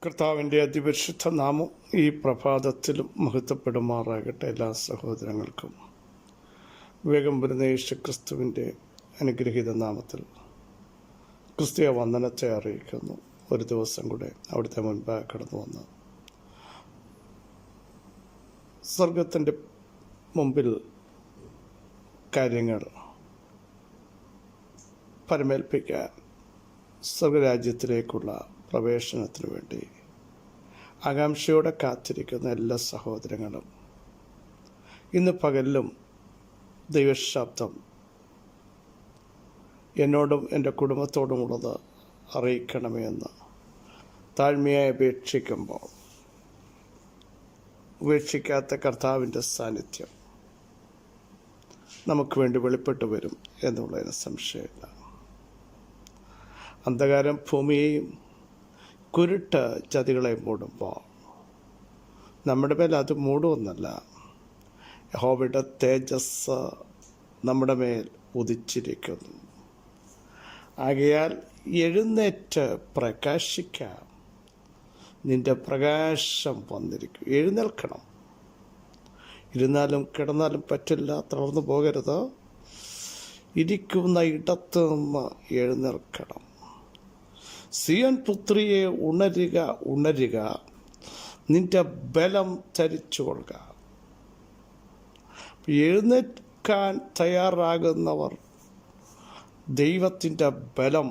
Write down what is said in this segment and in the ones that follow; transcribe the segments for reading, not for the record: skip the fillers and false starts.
കർത്താവിൻ്റെ അതിപരിശുദ്ധ നാമം ഈ പ്രഭാതത്തിലും മഹത്വപ്പെടുമാറാകട്ടെ. എല്ലാ സഹോദരങ്ങൾക്കും വേഗം വരുന്ന യേശുക്രിസ്തുവിൻ്റെ അനുഗ്രഹീത നാമത്തിൽ ക്രിസ്തീയ വന്ദനത്തെ അറിയിക്കുന്നു. ഒരു ദിവസം കൂടെ അവിടുത്തെ മുൻപായി കടന്നു വന്ന് സ്വർഗത്തിൻ്റെ മുമ്പിൽ കാര്യങ്ങൾ പരമേൽപ്പിക്കാൻ സ്വർഗരാജ്യത്തിലേക്കുള്ള പ്രവേശനത്തിന് വേണ്ടി ആകാംക്ഷയോടെ കാത്തിരിക്കുന്ന എല്ലാ സഹോദരങ്ങളും ഇന്ന് പകലിലും ദൈവശബ്ദം എന്നോടും എൻ്റെ കുടുംബത്തോടുമുള്ളത് അറിയിക്കണമേ എന്ന് താഴ്മയായി അപേക്ഷിക്കുമ്പോൾ ഉപേക്ഷിക്കാത്ത കർത്താവിൻ്റെ സാന്നിധ്യം നമുക്ക് വേണ്ടി വെളിപ്പെട്ടു വരും എന്നുള്ളതിന് സംശയമില്ല. അന്ധകാരം ഭൂമിയെയും കുരുട്ട് ചതികളെ മൂടുമ്പോൾ നമ്മുടെ മേൽ അത് മൂടുമെന്നല്ല, യഹോവയുടെ തേജസ് നമ്മുടെ മേൽ ഉദിച്ചിരിക്കുന്നു. ആകയാൽ എഴുന്നേറ്റ് പ്രകാശിക്കാം, നിന്റെ പ്രകാശം വന്നിരിക്കും. എഴുന്നേൽക്കണം. ഇരുന്നാലും കിടന്നാലും പറ്റില്ല, തളർന്നു പോകരുത്. ഇരിക്കുന്ന ഇടത്ത് നിന്ന് എഴുന്നേൽക്കണം. സിയോൻ പുത്രിയെ ഉണരുക, ഉണരുക, നിന്റെ ബലം ധരിച്ചു കൊള്ളുക. എഴുന്നേൽക്കാൻ തയ്യാറാകുന്നവർ ദൈവത്തിൻ്റെ ബലം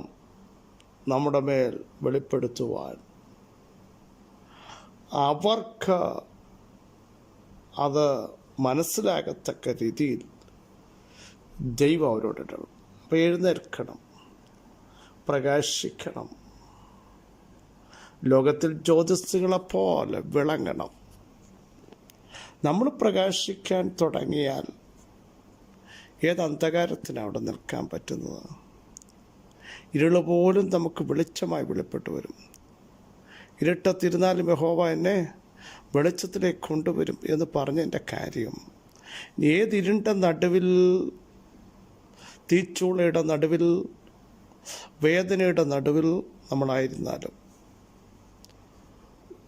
നമ്മുടെ മേൽ വെളിപ്പെടുത്തുവാൻ അവർക്ക് അത് മനസ്സിലാകത്തക്ക രീതിയിൽ ദൈവം അവരോടിടണം. അപ്പോൾ എഴുന്നേൽക്കണം, പ്രകാശിക്കണം, ലോകത്തിൽ ജ്യോതിസ്സുകളെപ്പോലെ വിളങ്ങണം. നമ്മൾ പ്രകാശിക്കാൻ തുടങ്ങിയാൽ ഏത് അന്ധകാരത്തിനാണ് അവിടെ നിൽക്കാൻ പറ്റുന്നത്? ഇരുള് പോലും നമുക്ക് വെളിച്ചമായി വെളിപ്പെട്ടു വരും. ഇരുട്ടത്തിരുന്നാലും യഹോവ എന്നെ വെളിച്ചത്തിലേക്ക് കൊണ്ടുവരും എന്ന് പറഞ്ഞതിൻ്റെ കാര്യം, ഏതിരുണ്ട നടുവിൽ, തീച്ചൂളയുടെ നടുവിൽ, വേദനയുടെ നടുവിൽ നമ്മളായിരുന്നാലും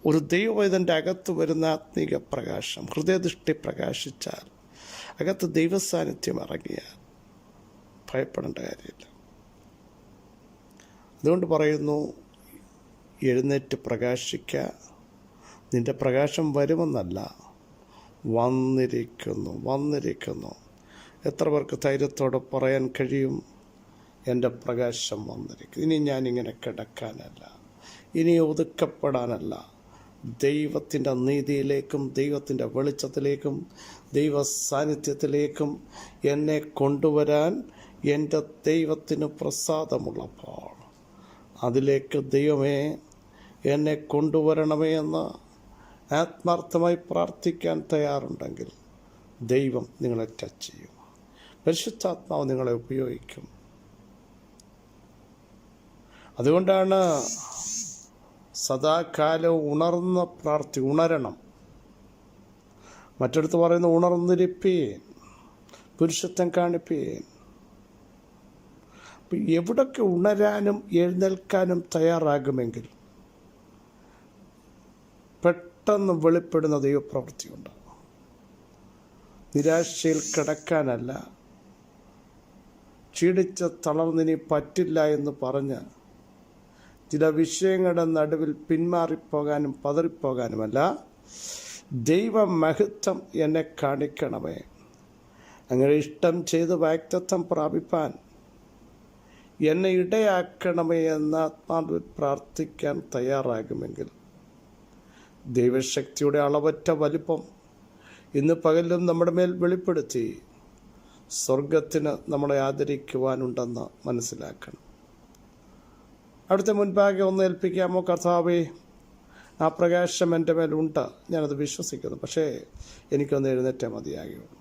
ഒരു ദൈവവേദൻ്റെ അകത്ത് വരുന്ന ആത്മീക പ്രകാശം, ഹൃദയദൃഷ്ടി പ്രകാശിച്ചാൽ, അകത്ത് ദൈവസാന്നിധ്യം ഇറങ്ങിയാൽ ഭയപ്പെടേണ്ട കാര്യമില്ല. അതുകൊണ്ട് പറയുന്നു, എഴുന്നേറ്റ് പ്രകാശിക്കുക, നിന്റെ പ്രകാശം വരുമെന്നല്ല, വന്നിരിക്കുന്നു, വന്നിരിക്കുന്നു. എത്ര പേർക്ക് ധൈര്യത്തോടെ പറയാൻ കഴിയും, എൻ്റെ പ്രകാശം വന്നിരിക്കുന്നു. ഇനി ഞാനിങ്ങനെ കിടക്കാനല്ല, ഇനി ഒതുക്കപ്പെടാനല്ല, ദൈവത്തിൻ്റെ നീതിയിലേക്കും ദൈവത്തിൻ്റെ വെളിച്ചത്തിലേക്കും ദൈവ സാന്നിധ്യത്തിലേക്കും എന്നെ കൊണ്ടുവരാൻ എൻ്റെ ദൈവത്തിന് പ്രസാദമുള്ളപ്പോൾ അതിലേക്ക് ദൈവമേ എന്നെ കൊണ്ടുവരണമേ എന്ന് ആത്മാർത്ഥമായി പ്രാർത്ഥിക്കാൻ തയ്യാറുണ്ടെങ്കിൽ ദൈവം നിങ്ങളെ ടച്ച് ചെയ്യും. പരിശുദ്ധാത്മാവ് നിങ്ങളെ ഉപയോഗിക്കും. അതുകൊണ്ടാണ് സദാകാലവും ഉണരണം. മറ്റടുത്ത് പറയുന്ന ഉണർന്നിരിപ്പീൻ, പുരുഷത്വം കാണിപ്പീൻ. അപ്പം എവിടൊക്കെ ഉണരാനും എഴുന്നേൽക്കാനും തയ്യാറാകുമെങ്കിൽ പെട്ടെന്ന് വെളിപ്പെടുന്ന ദൈവപ്രവൃത്തിയുണ്ട്. നിരാശയിൽ കിടക്കാനല്ല, ക്ഷീണിച്ച് തളർന്നിനി പറ്റില്ല എന്ന് പറഞ്ഞ് ചില വിഷയങ്ങളുടെ നടുവിൽ പിന്മാറിപ്പോകാനും പതറിപ്പോകാനുമല്ല, ദൈവമഹത്വം എന്നെ കാണിക്കണമേ, അങ്ങനെ ഇഷ്ടം ചെയ്ത് വാഗ്ദത്തം പ്രാപിപ്പാൻ എന്നെ ഇടയാക്കണമേ എന്ന ആത്മാവിൽ പ്രാർത്ഥിക്കാൻ തയ്യാറാകുമെങ്കിൽ ദൈവശക്തിയുടെ അളവറ്റ വലിപ്പം ഇന്ന് പകലും നമ്മുടെ മേൽ വെളിപ്പെടുത്തി സ്വർഗത്തിന് നമ്മളെ ആദരിക്കുവാനുണ്ടെന്ന് മനസ്സിലാക്കണം. അവിടുത്തെ മുൻപാകെ ഒന്ന് ഏൽപ്പിക്കാമോ? കർത്താവേ, ആ പ്രകാശം എൻ്റെ മേലുണ്ട്, ഞാനത് വിശ്വസിക്കുന്നു. പക്ഷേ എനിക്കൊന്ന് എഴുന്നേറ്റേ മതിയാകുകയുള്ളൂ,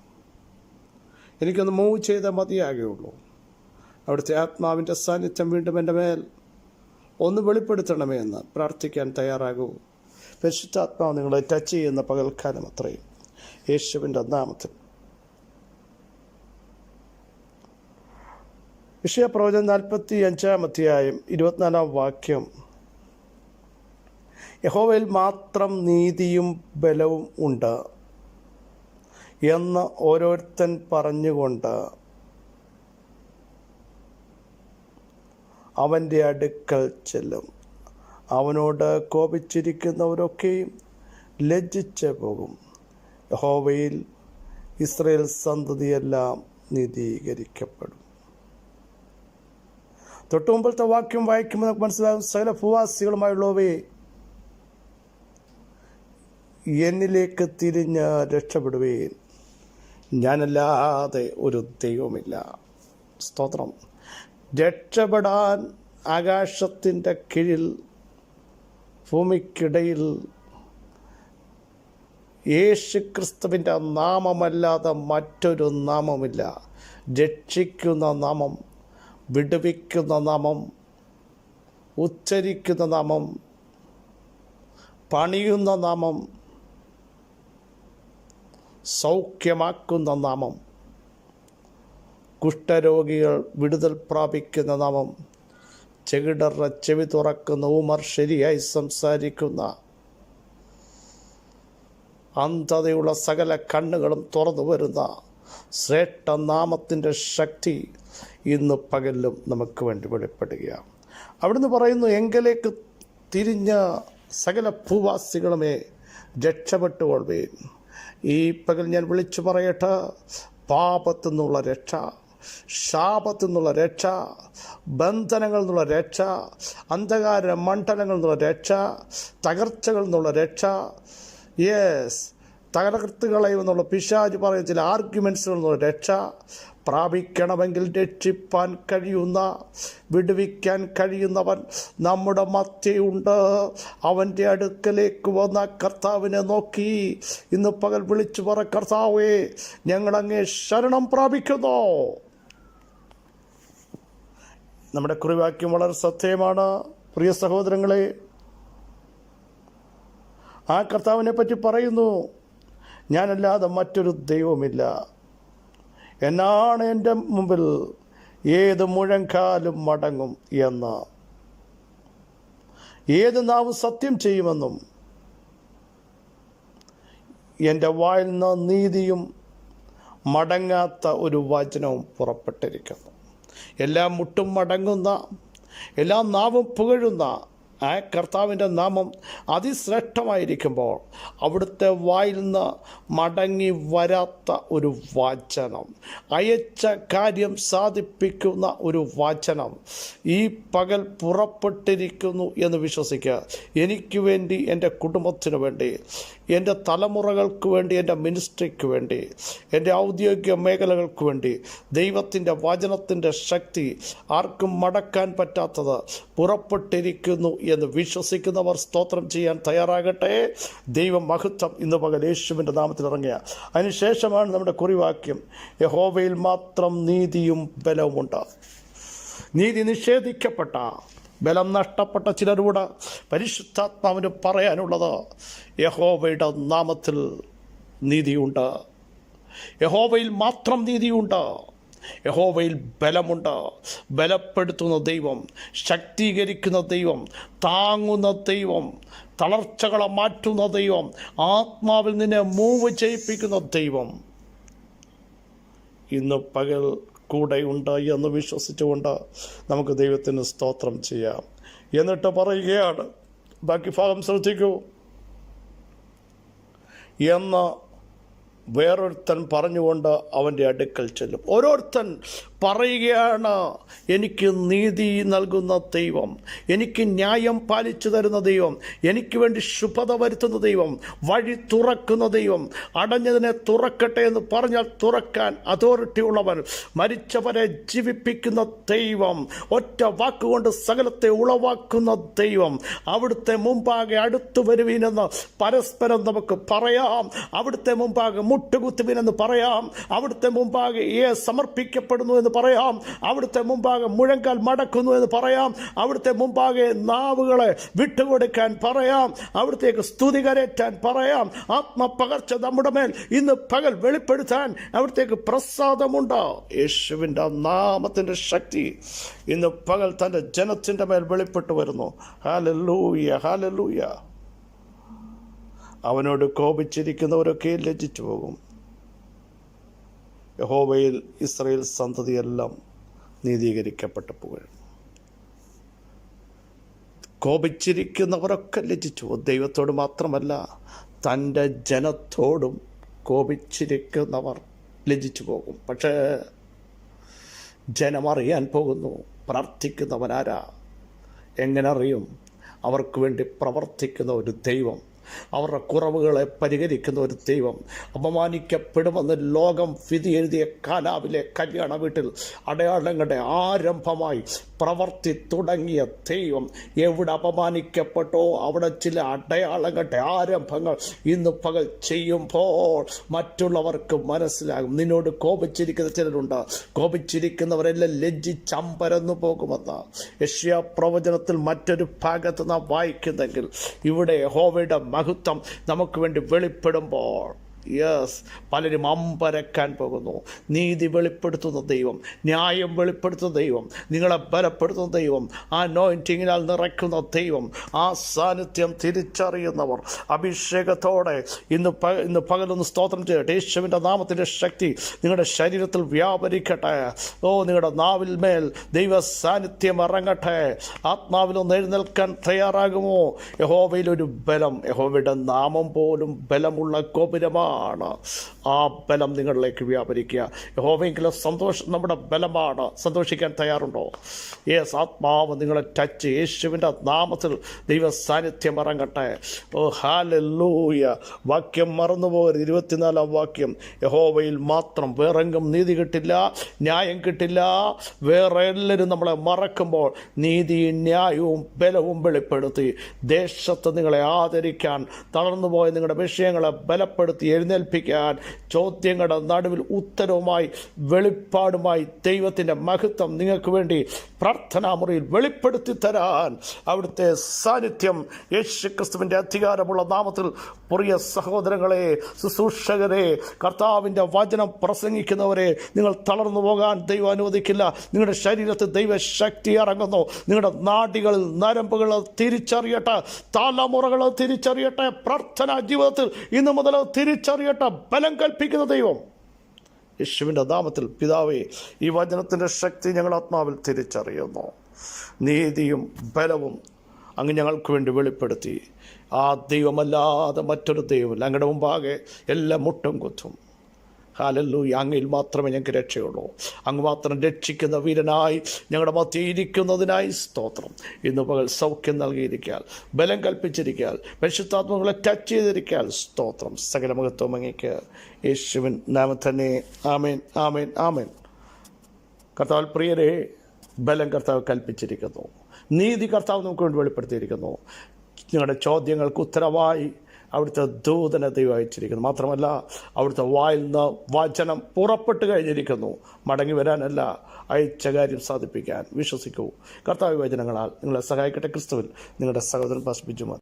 എനിക്കൊന്ന് മൂവ് ചെയ്തേ മതിയാകുകയുള്ളൂ. അവിടുത്തെ ആത്മാവിൻ്റെ സാന്നിധ്യം വീണ്ടും എൻ്റെ മേൽ ഒന്ന് വെളിപ്പെടുത്തണമേ എന്ന് പ്രാർത്ഥിക്കാൻ തയ്യാറാകൂ. പരിശുദ്ധാത്മാവ് നിങ്ങളെ ടച്ച് ചെയ്യുന്ന പകൽക്കാലം അത്രയും യേശുവിൻ്റെ നാമത്തിൽ. യെശയ്യാപ്രവചനം 45-ാം അധ്യായം 24-ാം വാക്യം, യഹോവയിൽ മാത്രം നീതിയും ബലവും ഉണ്ട് എന്ന് ഓരോരുത്തൻ പറഞ്ഞുകൊണ്ട് അവൻ്റെ അടുക്കൽ ചെല്ലും. അവനോട് കോപിച്ചിരിക്കുന്നവരൊക്കെയും ലജ്ജിച്ച് പോകും. യഹോവയിൽ ഇസ്രായേൽ സന്തതിയെല്ലാം നീതീകരിക്കപ്പെടും. തൊട്ടു മുമ്പത്തെ വാക്യം വായിക്കുമ്പോൾ നമുക്ക് മനസ്സിലാകും, സകല ഭൂവാസികളുമായുള്ളവയെ എന്നിലേക്ക് തിരിഞ്ഞ് രക്ഷപ്പെടുവേൻ, ഞാനല്ലാതെ ഒരു ദൈവമില്ല. സ്തോത്രം. രക്ഷപ്പെടാൻ ആകാശത്തിൻ്റെ കീഴിൽ ഭൂമിക്കിടയിൽ യേശുക്രിസ്തുവിൻ്റെ നാമമല്ലാതെ മറ്റൊരു നാമമില്ല. രക്ഷിക്കുന്ന നാമം, വിടുവിക്കുന്ന നാമം, ഉച്ചരിക്കുന്ന നാമം, പണിയുന്ന നാമം, സൗഖ്യമാക്കുന്ന നാമം, കുഷ്ഠരോഗികൾ വിടുതൽ പ്രാപിക്കുന്ന നാമം, ചെകിടറുടെ ചെവി തുറക്കുന്ന, ഊമർ ശരിയായി സംസാരിക്കുന്ന, അന്ധതയുള്ള സകല കണ്ണുകളും തുറന്നു വരുന്ന ശ്രേഷ്ഠ നാമത്തിൻ്റെ ശക്തി ഇന്ന് പകലിലും നമുക്ക് വേണ്ടി വെളിപ്പെടുകയാണ്. അവിടുന്ന് പറയുന്നു, എങ്കിലേക്ക് തിരിഞ്ഞ സകല ഭൂവാസികളുമേ രക്ഷപ്പെട്ടുകൊള്ളുവേൻ. ഈ പകൽ ഞാൻ വിളിച്ചു പറയട്ടെ, പാപത്തു നിന്നുള്ള രക്ഷ, ശാപത്തു നിന്നുള്ള രക്ഷ, ബന്ധനങ്ങളിൽ നിന്നുള്ള രക്ഷ, അന്ധകാര മണ്ഡലങ്ങളിൽ നിന്നുള്ള രക്ഷ, തകർച്ചകളിൽ നിന്നുള്ള രക്ഷ, തകർത്തുകളയുമെന്നുള്ള പിശാച് പറയുന്ന ചില ആർഗ്യുമെൻസുകളിൽ നിന്നുള്ള രക്ഷ പ്രാപിക്കണമെങ്കിൽ രക്ഷിപ്പാൻ കഴിയുന്ന, വിടുവിക്കാൻ കഴിയുന്നവൻ നമ്മുടെ മധ്യയുണ്ട്. അവൻ്റെ അടുക്കലേക്ക് വന്ന കർത്താവിനെ നോക്കി ഇന്ന് പകൽ വിളിച്ചു പറ, കർത്താവേ ഞങ്ങളങ്ങേ ശരണം പ്രാപിക്കുന്നു. നമ്മുടെ കുറിവാക്യം വളരെ സത്യമാണ് പ്രിയ സഹോദരങ്ങളെ. ആ കർത്താവിനെ പറ്റി പറയുന്നു, ഞാനല്ലാതെ മറ്റൊരു ദൈവമില്ല, എന്നാണ് എൻ്റെ മുമ്പിൽ ഏത് മുഴങ്കാലും മടങ്ങും എന്ന്, ഏത് നാവ് സത്യം ചെയ്യുമെന്നും എൻ്റെ വായിൽ നിന്ന് നീതിയും മടങ്ങാത്ത ഒരു വചനവും പുറപ്പെട്ടിരിക്കുന്നു. എല്ലാ മുട്ടും മടങ്ങുന്ന, എല്ലാ നാവും പുകഴുന്ന ആ കർത്താവിൻ്റെ നാമം അതിശ്രേഷ്ഠമായിരിക്കുമ്പോൾ അവിടുത്തെ വായിൽ നിന്ന് മടങ്ങി വരാത്ത ഒരു വചനം, അയച്ച കാര്യം സാധിപ്പിക്കുന്ന ഒരു വചനം ഈ പകൽ പുറപ്പെട്ടിരിക്കുന്നു എന്ന് വിശ്വസിക്കുക. എനിക്ക് വേണ്ടി, എൻ്റെ കുടുംബത്തിന് വേണ്ടി, എൻ്റെ തലമുറകൾക്ക് വേണ്ടി, എൻ്റെ മിനിസ്ട്രിക്ക് വേണ്ടി, എൻ്റെ ഔദ്യോഗിക മേഖലകൾക്ക് വേണ്ടി ദൈവത്തിൻ്റെ വചനത്തിൻ്റെ ശക്തി ആർക്കും മടക്കാൻ പറ്റാത്തത് പുറപ്പെട്ടിരിക്കുന്നു എന്ന് വിശ്വസിക്കുന്നവർ സ്തോത്രം ചെയ്യാൻ തയ്യാറാകട്ടെ. ദൈവം മഹത്വം ഇന്ന് പകൽ യേശുവിൻ്റെ നാമത്തിൽ ഇറങ്ങിയ. അതിനുശേഷമാണ് നമ്മുടെ കുറിവാക്യം, യഹോവയിൽ മാത്രം നീതിയും ബലവുമുണ്ട്. നീതി നിഷേധിക്കപ്പെട്ട, ബലം നഷ്ടപ്പെട്ട ചിലരോട് പരിശുദ്ധാത്മാവിന് പറയാനുള്ളത്, യഹോവയുടെ നാമത്തിൽ നീതിയുണ്ട്, യഹോവയിൽ മാത്രം നീതിയുണ്ട്, യഹോവയിൽ ബലമുണ്ട്. ബലപ്പെടുത്തുന്ന ദൈവം, ശക്തീകരിക്കുന്ന ദൈവം, താങ്ങുന്ന ദൈവം, തളർച്ചകളെ മാറ്റുന്ന ദൈവം, ആത്മാവിൽ നിന്നെ മൂവ് ചെയ്യിപ്പിക്കുന്ന ദൈവം ഇന്ന് പകൽ കൂടെയുണ്ട് എന്ന് വിശ്വസിച്ചുകൊണ്ട് നമുക്ക് ദൈവത്തിന് സ്തോത്രം ചെയ്യാം. എന്നിട്ട് പറയുകയാണ്, ബാക്കി ഭാഗം ശ്രദ്ധിക്കൂ, എന്ന് വേറൊരുത്തൻ പറഞ്ഞുകൊണ്ട് അവൻ്റെ അടുക്കൽ ചെല്ലും. ഓരോരുത്തൻ പറയുകയാണ്, എനിക്ക് നീതി നൽകുന്ന ദൈവം, എനിക്ക് ന്യായം പാലിച്ചു തരുന്ന ദൈവം, എനിക്ക് വേണ്ടി ശുഭത വരുത്തുന്ന ദൈവം, വഴി തുറക്കുന്ന ദൈവം, അടഞ്ഞതിനെ തുറക്കട്ടെ എന്ന് പറഞ്ഞാൽ തുറക്കാൻ അതോറിറ്റി ഉള്ളവൻ, മരിച്ചവരെ ജീവിപ്പിക്കുന്ന ദൈവം, ഒറ്റ വാക്കുകൊണ്ട് സകലത്തെ ഉളവാക്കുന്ന ദൈവം, അവിടുത്തെ മുമ്പാകെ അടുത്തു വരുവീനെന്ന് പരസ്പരം നമുക്ക് പറയാം. അവിടുത്തെ മുമ്പാകെ മുട്ടുകുത്തുവിനെന്ന് പറയാം. അവിടുത്തെ മുമ്പാകെ സമർപ്പിക്കപ്പെടുന്നു എന്ന് പറയാം. അവിടുത്തെ മുമ്പാകെ മുഴങ്കാൽ മടക്കുന്നു എന്ന് പറയാം. അവിടുത്തെ മുമ്പാകെ നാവുകളെ വിട്ടുകൊടുക്കാൻ പറയാം. അവിടുത്തേക്ക് സ്തുതി കരേറ്റാൻ പറയാം. ആത്മപകർച്ച നമ്മുടെ മേൽ ഇന്ന് പകൽ വെളിപ്പെടുത്താൻ അവിടുത്തേക്ക് പ്രസാദമുണ്ട്. യേശുവിൻ്റെ നാമത്തിൻ്റെ ശക്തി ഇന്ന് പകൽ തൻ്റെ ജനത്തിൻ്റെ മേൽ വെളിപ്പെട്ടു വരുന്നു. Hallelujah, hallelujah. അവനോട് കോപിച്ചിരിക്കുന്നവരൊക്കെ ലജ്ജിച്ചു പോകും. യഹോവയിൽ ഇസ്രായേൽ സന്തതിയെല്ലാം നീതീകരിക്കപ്പെട്ടു പോകും. കോപിച്ചിരിക്കുന്നവരൊക്കെ ലജ്ജിച്ചു പോകും. ദൈവത്തോട് മാത്രമല്ല, തൻ്റെ ജനത്തോടും കോപിച്ചിരിക്കുന്നവർ ലജ്ജിച്ചു പോകും. പക്ഷേ ജനമറിയാൻ പോകുന്നു പ്രാർത്ഥിക്കുന്നവനാരാ. എങ്ങനെ അറിയും? അവർക്ക് വേണ്ടി പ്രവർത്തിക്കുന്ന ഒരു ദൈവം, അവരുടെ കുറവുകളെ പരിഹരിക്കുന്ന ഒരു ദൈവം. അപമാനിക്കപ്പെടുമെന്ന് ലോകം വിധി എഴുതിയ കാനാവിലെ കല്യാണ വീട്ടിൽ അടയാളങ്ങളുടെ ആരംഭമായി പ്രവർത്തി തുടങ്ങിയ ദൈവം എവിടെ അപമാനിക്കപ്പെട്ടോ അവിടെ ചില അടയാളങ്ങളുടെ ആരംഭങ്ങൾ ഇന്ന് പകൽ ചെയ്യുമ്പോൾ മറ്റുള്ളവർക്ക് മനസ്സിലാകും. നിന്നോട് കോപിച്ചിരിക്കുന്ന ചിലരുണ്ട്. കോപിച്ചിരിക്കുന്നവരെല്ലാം ലജ്ജിച്ചമ്പരന്നു പോകുമെന്ന് യെശയ്യാ പ്രവചനത്തിൽ മറ്റൊരു ഭാഗത്ത് നാം വായിക്കുന്നെങ്കിൽ, ഇവിടെ യഹോവയുടെ മഹത്വം നമുക്ക് വേണ്ടി വെളിപ്പെടുമ്പോൾ പലരും അമ്പരക്കാൻ പോകുന്നു. നീതി വെളിപ്പെടുത്തുന്ന ദൈവം, ന്യായം വെളിപ്പെടുത്തുന്ന ദൈവം, നിങ്ങളെ ബലപ്പെടുത്തുന്ന ദൈവം, ആ അനോയിന്റിങ്ങിനാൽ നിറയ്ക്കുന്ന ദൈവം, ആ സാന്നിധ്യം തിരിച്ചറിയുന്നവർ അഭിഷേകത്തോടെ ഇന്ന് പകലൊന്ന് സ്തോത്രം ചെയ്യട്ടെ. യേശുവിൻ്റെ നാമത്തിൻ്റെ ശക്തി നിങ്ങളുടെ ശരീരത്തിൽ വ്യാപരിക്കട്ടെ. നിങ്ങളുടെ നാവിൽ മേൽ ദൈവ സാന്നിധ്യം ഇറങ്ങട്ടെ. ആത്മാവിലൊന്ന് എഴുന്നേൽക്കാൻ തയ്യാറാകുമോ? യഹോവയിലൊരു ബലം, യഹോവയുടെ നാമം പോലും ബലമുള്ള ഗോപുരമാണ്. ആ ബലം നിങ്ങളിലേക്ക് വ്യാപരിക്കുക. യഹോവയെങ്കിലും സന്തോഷം നമ്മുടെ ബലമാണ്. സന്തോഷിക്കാൻ തയ്യാറുണ്ടോ? ആത്മാവ് നിങ്ങളെ ടച്ച്. യേശുവിൻ്റെ നാമത്തിൽ ദൈവ സാന്നിധ്യം ഇറങ്ങട്ടെ. ഹല്ലേലൂയ. വാക്യം മറന്നുപോകരുത്. 24-ാം വാക്യം, യഹോവയിൽ മാത്രം, വേറെങ്കും നീതി കിട്ടില്ല, ന്യായം കിട്ടില്ല. വേറെ എല്ലാവരും നമ്മളെ മറക്കുമ്പോൾ നീതിയും ന്യായവും ബലവും വെളിപ്പെടുത്തി ദേശത്ത് നിങ്ങളെ ആദരിക്കാൻ, തളർന്നുപോയ നിങ്ങളുടെ വിഷയങ്ങളെ ബലപ്പെടുത്തി എഴുന്നേൽപ്പിക്കാൻ, ചോദ്യങ്ങളുടെ നടുവിൽ ഉത്തരവുമായി വെളിപ്പാടുമായി ദൈവത്തിൻ്റെ മഹത്വം നിങ്ങൾക്ക് വേണ്ടി പ്രാർത്ഥനാമുറിയിൽ വെളിപ്പെടുത്തി തരാൻ അവിടുത്തെ സാന്നിധ്യം യേശുക്രിസ്തുവിൻ്റെ അധികാരമുള്ള നാമത്തിൽ പ്രിയ സഹോദരങ്ങളെ, ശുശ്രൂഷകരെ, കർത്താവിൻ്റെ വചനം പ്രസംഗിക്കുന്നവരെ, നിങ്ങൾ തളർന്നു പോകാൻ ദൈവം അനുവദിക്കില്ല. നിങ്ങളുടെ ശരീരത്തിൽ ദൈവശക്തി ഇറങ്ങുന്നു. നിങ്ങളുടെ നാഡികളിൽ നരമ്പുകൾ തിരിച്ചറിയട്ടെ, തലമുറകൾ തിരിച്ചറിയട്ടെ. പ്രാർത്ഥനാ ജീവിതത്തിൽ ഇന്നു മുതൽ തിരിച്ചറിയട്ടെ. ബലം കൽപ്പിക്കുന്ന ദൈവം യേശുവിൻ്റെ നാമത്തിൽ പിതാവേ, ഈ വചനത്തിൻ്റെ ശക്തി ഞങ്ങൾ ആത്മാവിൽ തിരിച്ചറിയുന്നു. നീതിയും ബലവും അങ്ങ് ഞങ്ങൾക്ക് വേണ്ടി വെളിപ്പെടുത്തി. ആ ദൈവമല്ലാതെ മറ്റൊരു ദൈവമില്ല. അങ്ങയുടെ മുമ്പാകെ എല്ലാം മുട്ടും കുത്തും. ഹല്ലേലൂയ. അങ്ങയിൽ മാത്രമേ ഞങ്ങൾക്ക് രക്ഷയുള്ളൂ. അങ്ങ് മാത്രം രക്ഷിക്കുന്ന വീരനായി ഞങ്ങളുടെ മധ്യേ ഇരിക്കുന്നതിനായി സ്തോത്രം. ഇന്ന് പകൽ സൗഖ്യം നൽകിയിരിക്കാൻ, ബലം കൽപ്പിച്ചിരിക്കാൻ, പരിശുദ്ധാത്മാക്കളെ ടച്ച് ചെയ്തിരിക്കാൻ സ്തോത്രം. സകല മഹത്വം അങ്ങേക്ക് യേശുവിൻ നാമത്തിൽ തന്നെ. ആമേൻ, ആമേൻ, ആമേൻ. കർത്താവ് പ്രിയരെ, ബലം കർത്താവ് കൽപ്പിച്ചിരിക്കുന്നു. നീതി കർത്താവ് നമുക്ക് വേണ്ടി വെളിപ്പെടുത്തിയിരിക്കുന്നു. നിങ്ങളുടെ ചോദ്യങ്ങൾക്ക് ഉത്തരമായി അവിടുത്തെ ദൂതനെ ദൈവം അയച്ചിരിക്കുന്നു. മാത്രമല്ല, അവിടുത്തെ വായിൽ നിന്ന് വചനം പുറപ്പെട്ട് കഴിഞ്ഞിരിക്കുന്നു. മടങ്ങി വരാനല്ല, അയച്ച കാര്യം സാധിപ്പിക്കാൻ. വിശ്വസിക്കൂ. കർത്താവ് വചനങ്ങളാൽ നിങ്ങളെ സഹായിക്കട്ടെ. ക്രിസ്തുവിൽ നിങ്ങളുടെ സഹോദരൻ പാസ്റ്റർ ബിജു.